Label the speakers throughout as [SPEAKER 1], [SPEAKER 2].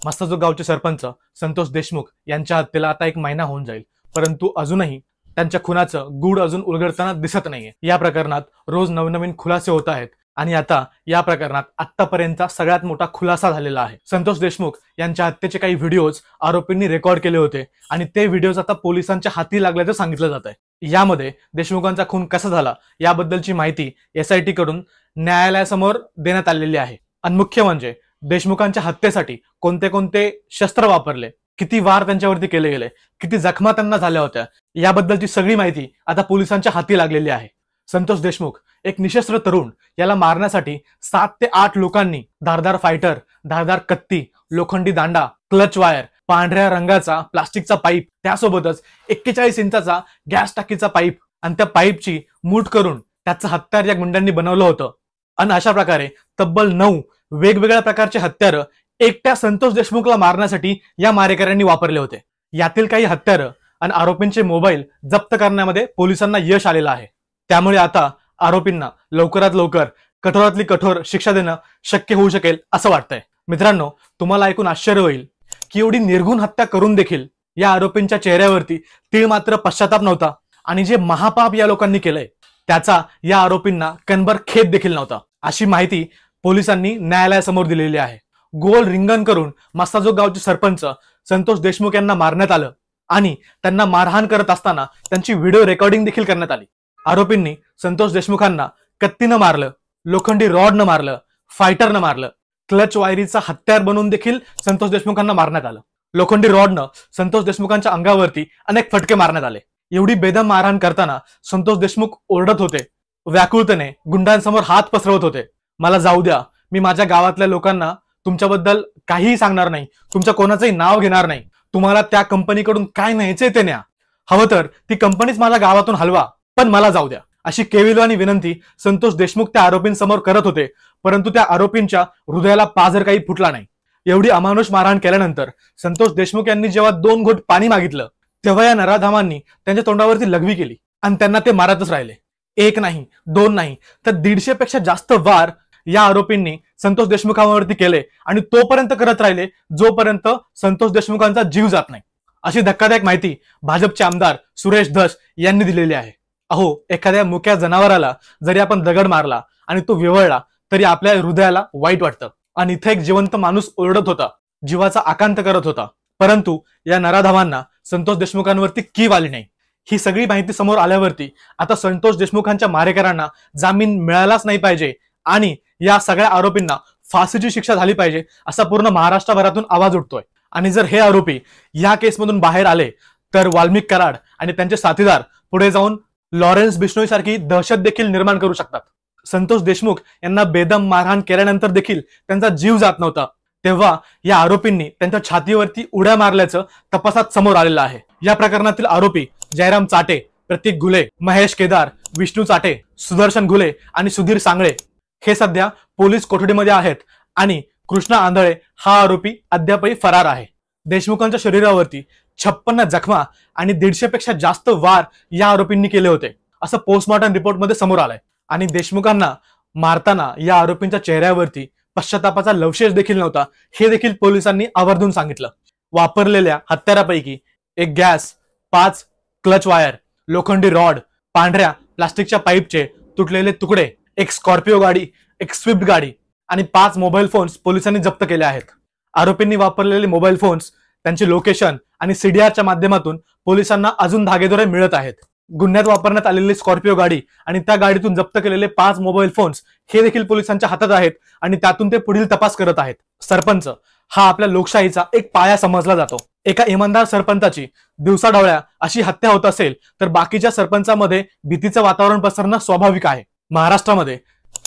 [SPEAKER 1] मस्ताजोग गावचे सरपंच संतोष देशमुख यांच्या हत्येला आता 1 महिना होऊन जाईल, परंतु अजूनही त्यांच्या खुनाचं गूढ अजून उलगडताना दिसत नाहीये। या प्रकरणात रोज नवनवीन खुलासे होत आहेत आणि आता या प्रकरणात आतापर्यंतचा सगळ्यात मोठा खुलासा झालेला आहे। संतोष देशमुख यांच्या हत्येचे काही व्हिडिओज आरोपींनी रेकॉर्ड केले होते आणि ते व्हिडिओज आता पोलिसांच्या हाती लागल्याचं सांगितलं जात आहे। यामध्ये देशमुखांचा खून कसा झाला याबद्दलची माहिती SIT कडून न्यायालयासमोर देण्यात आलेली आहे। आणि मुख्य म्हणजे देशमुखांच्या हत्येसाठी कोणते कोणते शस्त्र वापरले, किती वार त्यांच्यावरती केले गेले, किती जखमा त्यांना झाल्या होत्या, याबद्दलची सगळी माहिती आता पोलिसांच्या हाती लागलेली आहे। संतोष देशमुख एक निशस्त्र तरुण याला मारण्यासाठी 7 ते 8 लोकांनी धारदार फायटर, धारदार कत्ती, लोखंडी दांडा, क्लच वायर, पांढऱ्या रंगाचा प्लास्टिकचा पाईप, त्यासोबतच 41 इंचाचा गॅस टाकीचा पाईप आणि त्या पाईपची मूठ करून त्याचं हत्यार या गुंडांनी बनवलं होतं। आणि अशा प्रकारे तब्बल 9 वेगवेगळ्या प्रकारचे हत्यार एकट्या संतोष देशमुखला मारण्यासाठी या मारेकऱ्यांनी वापरले होते। यातील काही हत्यार आणि आरोपींचे मोबाईल जप्त करण्यामध्ये पोलिसांना यश आलेलं आहे। त्यामुळे आता आरोपींना लवकरात लवकर कठोरातली कठोर शिक्षा देणं शक्य होऊ शकेल असं वाटतंय। मित्रांनो, तुम्हाला ऐकून आश्चर्य होईल की एवढी निर्घुण हत्या करून देखील या आरोपींच्या चेहऱ्यावरती तीळ मात्र पश्चाताप नव्हता आणि जे महापाप या लोकांनी केलंय त्याचा या आरोपींना कणभर खेद देखील नव्हता, अशी माहिती पोलिसांनी न्यायालयासमोर दिलेली आहे। गोल रिंगण करून मस्ताजोग गावचे सरपंच संतोष देशमुख यांना मारण्यात आलं आणि त्यांना मारहाण करत असताना त्यांची व्हिडिओ रेकॉर्डिंग देखील करण्यात आली। आरोपींनी संतोष देशमुखांना कत्तीनं मारलं, लोखंडी रॉडनं मारलं, फायटरनं मारलं, क्लच वायरीचा हत्यार बनवून देखील संतोष देशमुखांना मारण्यात आलं। लोखंडी रॉडनं संतोष देशमुखांच्या अंगावरती अनेक फटके मारण्यात आले। एवढी बेदम मारहाण करताना संतोष देशमुख ओरडत होते, व्याकुळतेने गुंडांसमोर हात पसरवत होते, मला जाऊ द्या, मी माझ्या गावातल्या लोकांना तुमच्याबद्दल काहीही सांगणार नाही, तुमच्या कोणाचंही नाव घेणार नाही, तुम्हाला त्या कंपनीकडून काय न्यायचंय ते न्या, हवं तर ती कंपनीच माझ्या गावातून हलवा, पण मला जाऊ द्या, अशी केविलवाणी विनंती संतोष देशमुख त्या आरोपींसमोर करत होते। परंतु त्या आरोपींच्या हृदयाला पाझर काही फुटला नाही। एवढी अमानुष मारहाण केल्यानंतर संतोष देशमुख यांनी जेव्हा 2 घोट पाणी मागितलं तेव्हा या नराधामांनी त्यांच्या तोंडावरती लघवी केली आणि त्यांना ते मारतच राहिले। 1 नाही, 2 नाही, तर 150 पेक्षा जास्त वार या आरोपींनी संतोष देशमुखांवरती केले आणि तोपर्यंत करत राहिले जोपर्यंत संतोष देशमुखांचा जीव जात नाही, अशी धक्कादायक माहिती भाजपचे आमदार सुरेश धस यांनी दिलेली आहे। अहो, एखाद्या मुक्या जनावराला जरी आपण दगड मारला आणि तो विवळला तरी आपल्या हृदयाला वाईट वाटतं आणि इथे एक जिवंत माणूस ओरडत होता, जीवाचा आकांत करत होता, परंतु या नराधामांना संतोष देशमुखांवरती कीव आली नाही। ही सगळी माहिती समोर आल्यावरती आता संतोष देशमुखांच्या मारेकरांना जामीन मिळालाच नाही पाहिजे आणि या सगळ्या आरोपींना फाशीची शिक्षा झाली पाहिजे असा पूर्ण महाराष्ट्रभरातून आवाज उठतोय। आणि जर हे आरोपी या केसमधून बाहेर आले तर वाल्मिक कराड आणि त्यांचे साथीदार पुढे जाऊन लॉरेन्स बिश्नोई सारखी दहशत देखील निर्माण करू शकतात। संतोष देशमुख यांना बेदम मारहाण केल्यानंतर देखील त्यांचा जीव जात नव्हता, तेव्हा या आरोपींनी त्यांच्या छातीवरती उड्या मारल्याचं तपासात समोर आलेलं आहे। या प्रकरणातील आरोपी जयराम चाटे, प्रतीक घुले, महेश केदार, विष्णू चाटे, सुदर्शन घुले आणि सुधीर सांगळे हे सध्या पोलीस कोठडीमध्ये आहेत आणि कृष्णा आंधळे हा आरोपी अद्यापही फरार आहे। देशमुखांच्या शरीरावरती 56 जखमा आणि 150 पेक्षा जास्त वार या आरोपींनी केले होते असं पोस्टमॉर्टम रिपोर्टमध्ये समोर आलंय आणि देशमुखांना मारताना या आरोपींच्या चेहऱ्यावरती पश्चातापाचा लवशेष देखील नव्हता, हे देखील पोलिसांनी आवर्जून सांगितलं। वापरलेल्या हत्यारापैकी 1 गॅस, 5 क्लच वायर, लोखंडी रॉड, पांढऱ्या प्लास्टिकच्या पाईपचे तुटलेले तुकडे, 1 स्कॉर्पिओ गाडी, 1 स्विफ्ट गाडी आणि 5 मोबाईल फोन्स पोलिसांनी जप्त केले आहेत। आरोपींनी वापरलेले मोबाईल फोन्स, त्यांचे लोकेशन आणि CDRच्या माध्यमातून पोलिसांना अजून धागेदोरे मिळत आहेत। गुन्ह्यात वापरण्यात आलेली स्कॉर्पिओ गाडी आणि त्या गाडीतून जप्त केलेले 5 मोबाईल फोन्स हे देखील पोलिसांच्या हातात आहेत आणि त्यातून ते पुढील तपास करत आहेत। सरपंच हा आपल्या लोकशाहीचा एक पाया समजला जातो। एका इमानदार सरपंचाची दिवसाढवळ्या अशी हत्या होत असेल तर बाकीच्या सरपंचामध्ये भीतीचं वातावरण पसरणं स्वाभाविक आहे। महाराष्ट्रामध्ये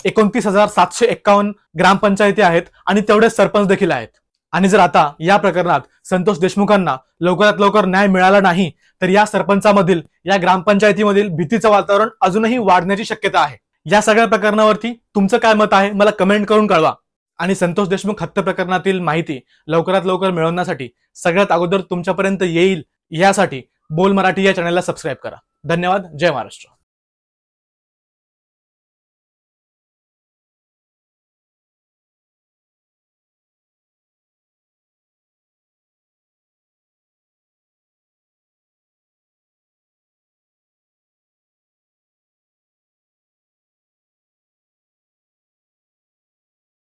[SPEAKER 1] 29,751 ग्रामपंचायती आहेत आणि तेवढेच सरपंच देखील आहेत आणि जर आता या प्रकरणात संतोष देशमुखांना लवकरात लवकर न्याय मिळाला नाही तर या सरपंचामधील, या ग्रामपंचायतीमधील भीतीचं वातावरण अजूनही वाढण्याची शक्यता आहे। या सगळ्या प्रकरणावरती तुमचं काय मत आहे मला कमेंट करून कळवा आणि संतोष देशमुख हत्या प्रकरणातील माहिती लवकरात लवकर मिळवण्यासाठी सगळ्यात अगोदर तुमच्यापर्यंत येईल यासाठी बोल मराठी या चॅनलला सबस्क्राईब करा। धन्यवाद। जय महाराष्ट्र।